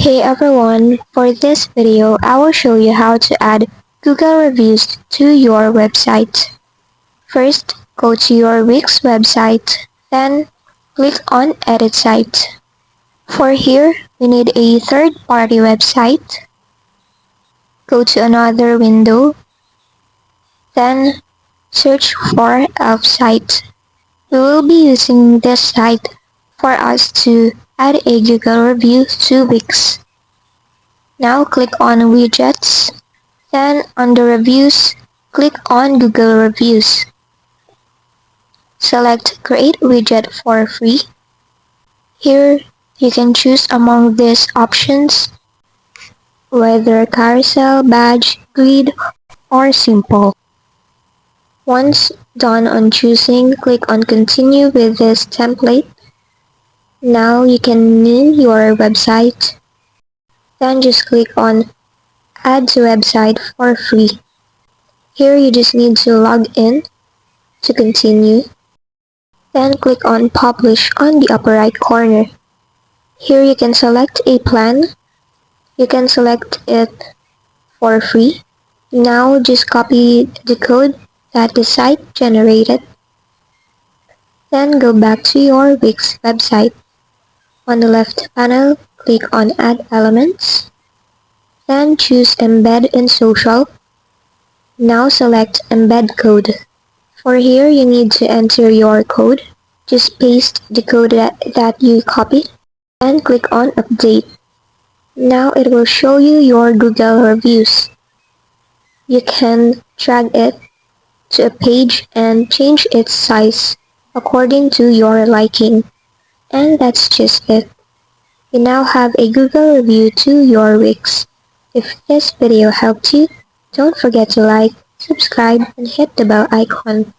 Hey everyone, for this video I will show you how to add Google reviews to your website. First, go to your Wix website, then click on Edit Site. For here, we need a third-party website. Go to another window, then search for Elf Site. We will be using this site for us to add a Google review to Wix. Now click on Widgets. Then under Reviews, click on Google Reviews. Select Create Widget for free. Here, you can choose among these options, whether carousel, badge, grid, or simple. Once done on choosing, click on Continue with this template. Now you can name your website. Then just click on Add to Website for free. Here you just need to log in to continue. Then click on Publish on the upper right corner. Here you can select a plan. You can select it for free. Now just copy the code that the site generated. Then go back to your Wix website. On the left panel, click on Add Elements. Then choose Embed in Social. Now select Embed Code. For here, you need to enter your code. Just paste the code that you copied and click on Update. Now it will show you your Google reviews. You can drag it to a page and change its size according to your liking. And that's just it. You now have a Google review to your Wix. If this video helped you, don't forget to like, subscribe, and hit the bell icon.